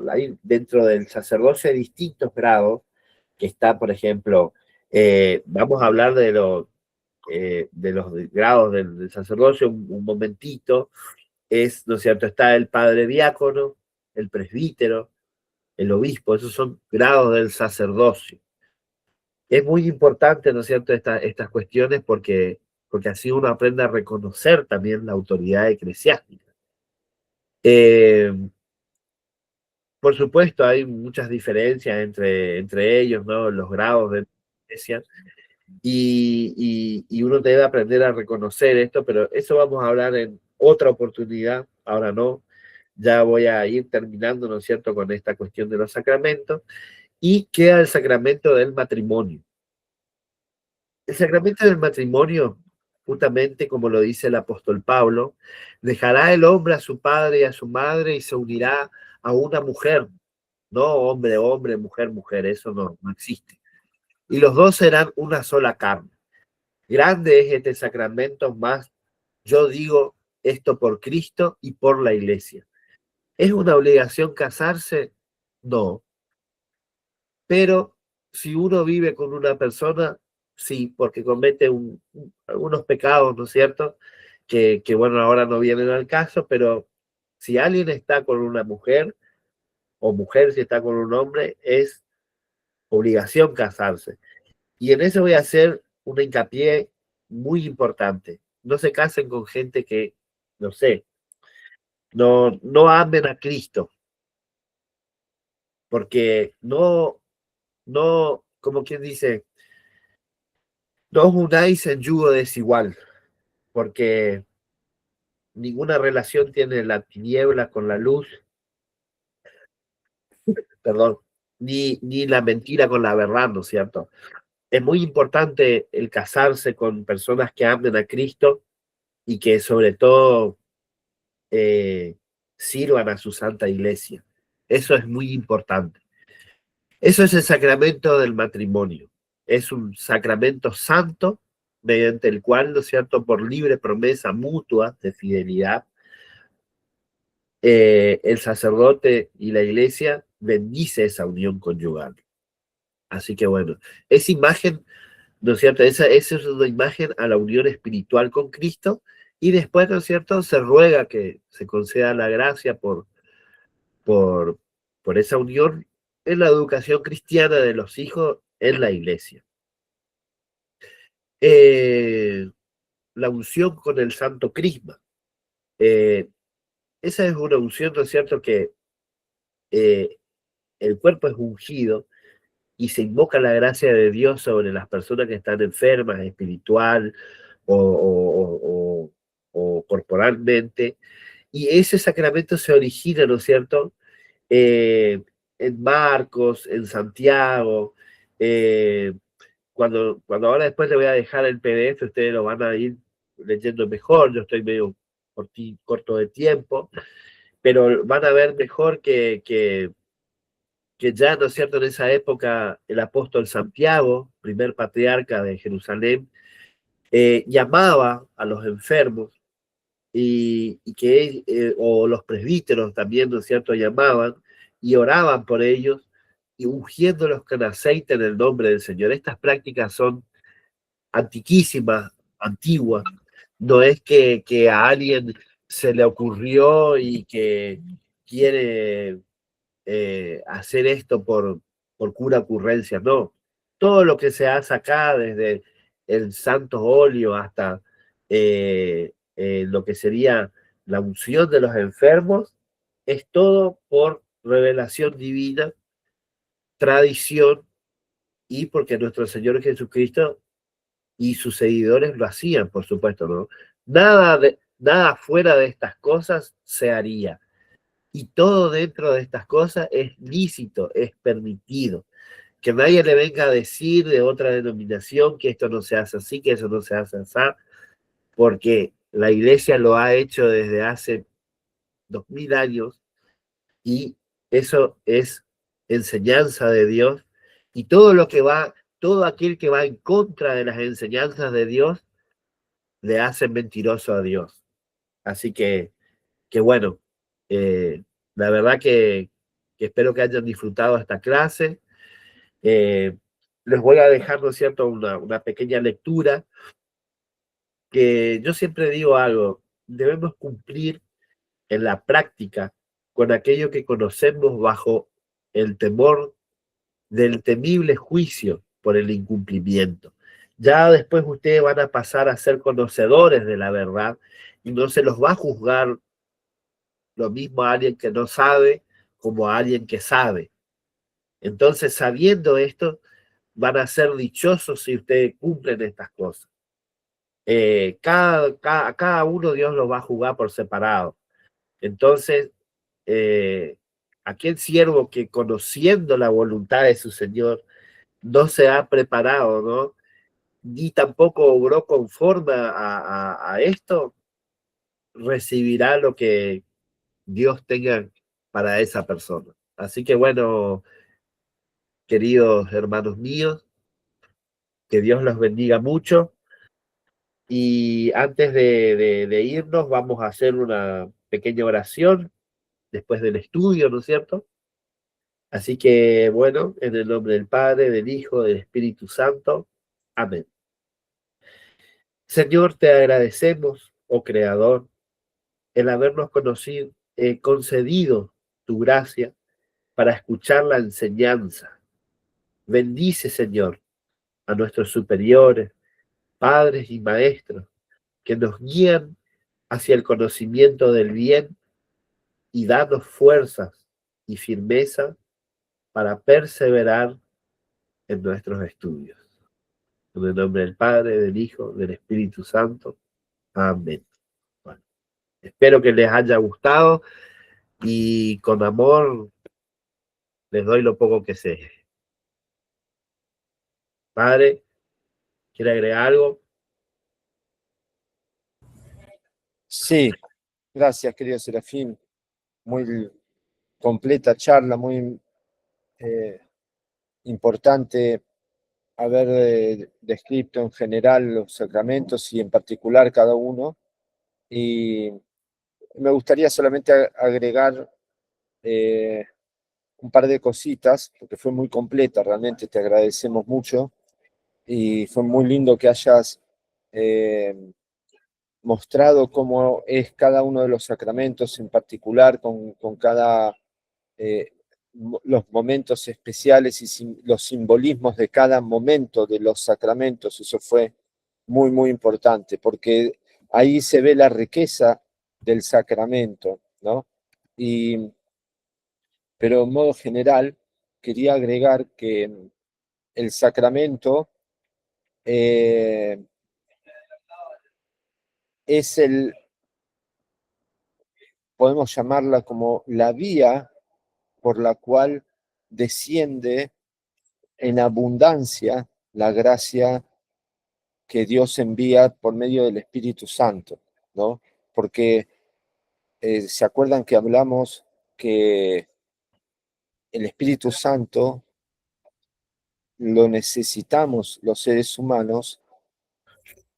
ahí dentro del sacerdocio hay distintos grados, que está, por ejemplo, vamos a hablar de los grados del sacerdocio un momentito, ¿no es cierto?, está el padre diácono, el presbítero, el obispo, esos son grados del sacerdocio. Es muy importante, ¿no es cierto?, estas cuestiones porque así uno aprende a reconocer también la autoridad eclesiástica. Por supuesto, hay muchas diferencias entre ellos, ¿no?, los grados de la iglesia, y uno debe aprender a reconocer esto, pero eso vamos a hablar en otra oportunidad, ahora no. Ya voy a ir terminando, ¿no es cierto?, con esta cuestión de los sacramentos, y queda el sacramento del matrimonio. El sacramento del matrimonio, justamente como lo dice el apóstol Pablo, dejará el hombre a su padre y a su madre y se unirá a una mujer, no hombre, hombre, mujer, mujer, eso no existe. Y los dos serán una sola carne. Grande es este sacramento, más yo digo esto por Cristo y por la iglesia. ¿Es una obligación casarse? No. Pero si uno vive con una persona, sí, porque comete algunos pecados, ¿no es cierto? Que bueno, ahora no vienen al caso, pero si alguien está con una mujer, o mujer si está con un hombre, es obligación casarse. Y en eso voy a hacer un hincapié muy importante. No se casen con gente que, no sé, no amen a Cristo, porque como quien dice, no os unáis en yugo desigual, porque ninguna relación tiene la tiniebla con la luz, perdón, ni la mentira con la verdad, ¿no es cierto? Es muy importante el casarse con personas que amen a Cristo y que sobre todo sirvan a su santa iglesia. Eso es muy importante. Eso es el sacramento del matrimonio. Es un sacramento santo mediante el cual, ¿no es cierto?, por libre promesa mutua de fidelidad, el sacerdote y la iglesia bendice esa unión conyugal. Así que bueno, esa imagen, ¿no es cierto?, esa es una imagen a la unión espiritual con Cristo, y después, ¿no es cierto?, se ruega que se conceda la gracia por, por esa unión en la educación cristiana de los hijos en la iglesia. La unción con el Santo Crisma. Esa es una unción, ¿no es cierto?, que el cuerpo es ungido y se invoca la gracia de Dios sobre las personas que están enfermas, espiritual o corporalmente. Y ese sacramento se origina, ¿no es cierto?, en Marcos, en Santiago, cuando ahora después le voy a dejar el PDF, ustedes lo van a ir leyendo mejor, yo estoy medio corto de tiempo, pero van a ver mejor que ya, ¿no es cierto?, en esa época el apóstol Santiago, primer patriarca de Jerusalén, llamaba a los enfermos y que, o los presbíteros también, ¿no es cierto?, llamaban y oraban por ellos y ungiéndolos con aceite en el nombre del Señor. Estas prácticas son antiquísimas, antiguas. No es que a alguien se le ocurrió y que quiere hacer esto por pura ocurrencia, no. Todo lo que se hace acá, desde el santo óleo hasta lo que sería la unción de los enfermos, es todo por revelación divina, tradición y porque nuestro Señor Jesucristo y sus seguidores lo hacían, por supuesto, ¿no? Nada fuera de estas cosas se haría. Y todo dentro de estas cosas es lícito, es permitido. Que nadie le venga a decir de otra denominación que esto no se hace así, que eso no se hace así, porque la iglesia lo ha hecho desde hace 2000 años y eso es enseñanza de Dios. Y todo aquel que va en contra de las enseñanzas de Dios, le hace mentiroso a Dios. Así que bueno, la verdad que espero que hayan disfrutado esta clase. Les voy a dejar, ¿no es cierto?, una pequeña lectura, que yo siempre digo algo, debemos cumplir en la práctica con aquello que conocemos bajo el temor del temible juicio por el incumplimiento. Ya después ustedes van a pasar a ser conocedores de la verdad y no se los va a juzgar lo mismo a alguien que no sabe como a alguien que sabe. Entonces, sabiendo esto, van a ser dichosos si ustedes cumplen estas cosas. Cada uno Dios los va a jugar por separado. Entonces, aquel siervo que conociendo la voluntad de su Señor no se ha preparado, ¿no?, ni tampoco obró conforme a esto, recibirá lo que Dios tenga para esa persona. Así que bueno, queridos hermanos míos, que Dios los bendiga mucho. Y antes de irnos, vamos a hacer una pequeña oración después del estudio, ¿no es cierto? Así que, bueno, en el nombre del Padre, del Hijo, del Espíritu Santo. Amén. Señor, te agradecemos, oh Creador, el habernos conocido, concedido tu gracia para escuchar la enseñanza. Bendice, Señor, a nuestros superiores, padres y maestros, que nos guían hacia el conocimiento del bien y danos fuerzas y firmeza para perseverar en nuestros estudios. En el nombre del Padre, del Hijo, del Espíritu Santo. Amén. Bueno, espero que les haya gustado y con amor les doy lo poco que sé. Padre, ¿quiere agregar algo? Sí, gracias, querido Serafín. Muy completa charla, muy importante haber descrito en general los sacramentos y en particular cada uno. Y me gustaría solamente agregar un par de cositas, porque fue muy completa, realmente te agradecemos mucho y fue muy lindo que hayas mostrado cómo es cada uno de los sacramentos en particular, con cada los momentos especiales y los simbolismos de cada momento de los sacramentos. Eso fue muy, muy importante, porque ahí se ve la riqueza del sacramento, ¿no? Pero en modo general, quería agregar que el sacramento es podemos llamarla como la vía por la cual desciende en abundancia la gracia que Dios envía por medio del Espíritu Santo, ¿no? Porque ¿se acuerdan que hablamos que el Espíritu Santo lo necesitamos los seres humanos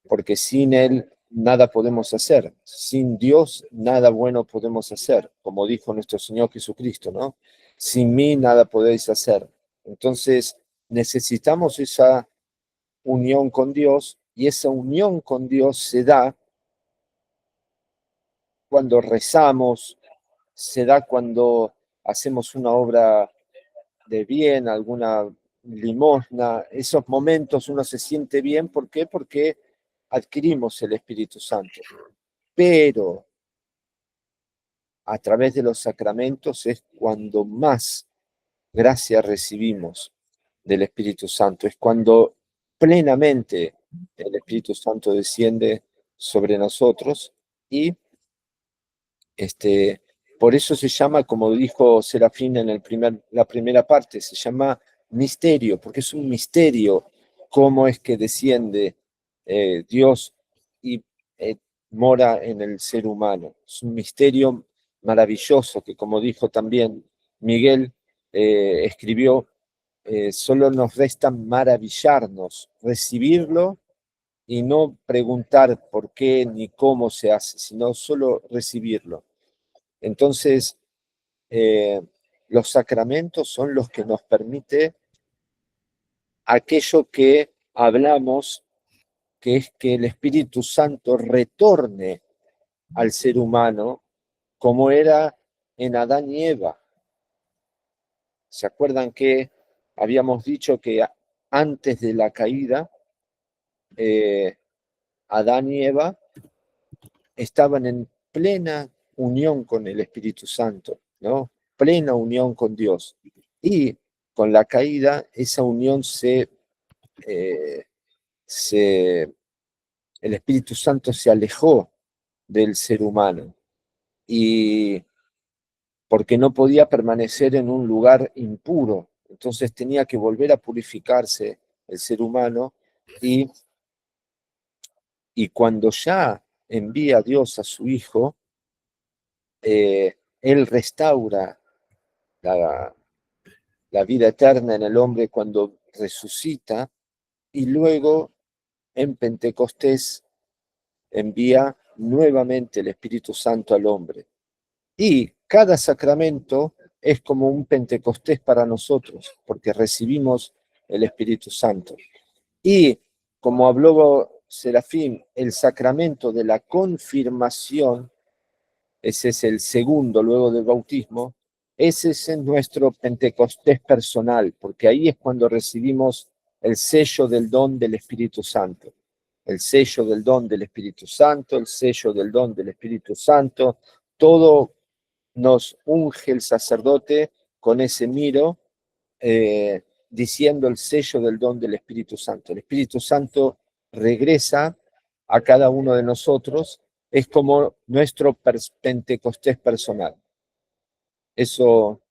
porque sin Él nada podemos hacer? Sin Dios nada bueno podemos hacer, como dijo nuestro Señor Jesucristo, ¿no? Sin mí nada podéis hacer. Entonces necesitamos esa unión con Dios, y esa unión con Dios se da cuando rezamos, se da cuando hacemos una obra de bien, alguna limosna. Esos momentos uno se siente bien. ¿Por qué? Porque adquirimos el Espíritu Santo. Pero a través de los sacramentos es cuando más gracia recibimos del Espíritu Santo. Es cuando plenamente el Espíritu Santo desciende sobre nosotros, y por eso se llama, como dijo Serafín en la primera parte, se llama misterio, porque es un misterio cómo es que desciende Dios y mora en el ser humano. Es un misterio maravilloso que, como dijo también Miguel, escribió, solo nos resta maravillarnos, recibirlo y no preguntar por qué ni cómo se hace, sino solo recibirlo. Entonces, los sacramentos son los que nos permite aquello que hablamos, que es que el Espíritu Santo retorne al ser humano como era en Adán y Eva. ¿Se acuerdan que habíamos dicho que antes de la caída, Adán y Eva estaban en plena unión con el Espíritu Santo, ¿no? Plena unión con Dios. Y con la caída, esa unión el Espíritu Santo se alejó del ser humano, y porque no podía permanecer en un lugar impuro, entonces tenía que volver a purificarse el ser humano, y, y cuando ya envía a Dios a su Hijo, Él restaura la, la vida eterna en el hombre cuando resucita, y luego en Pentecostés envía nuevamente el Espíritu Santo al hombre. Y cada sacramento es como un Pentecostés para nosotros, porque recibimos el Espíritu Santo. Y como habló Serafín, el sacramento de la confirmación, ese es el segundo luego del bautismo, ese es nuestro Pentecostés personal, porque ahí es cuando recibimos el sello del don del Espíritu Santo. El sello del don del Espíritu Santo, el sello del don del Espíritu Santo, todo nos unge el sacerdote con ese miro, diciendo el sello del don del Espíritu Santo. El Espíritu Santo regresa a cada uno de nosotros, es como nuestro Pentecostés personal. Eso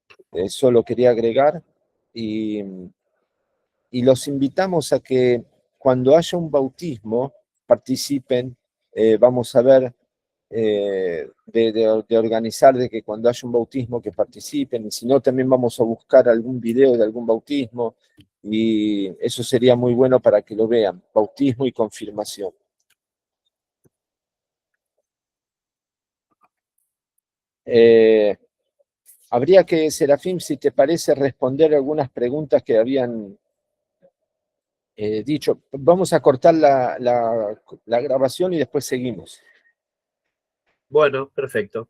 solo quería agregar, y, y los invitamos a que cuando haya un bautismo participen. Vamos a ver de organizar, de que cuando haya un bautismo que participen, y si no también vamos a buscar algún video de algún bautismo, y eso sería muy bueno para que lo vean, bautismo y confirmación. Habría que, Serafín, si te parece, responder algunas preguntas que habían dicho. Vamos a cortar la grabación y después seguimos. Bueno, perfecto.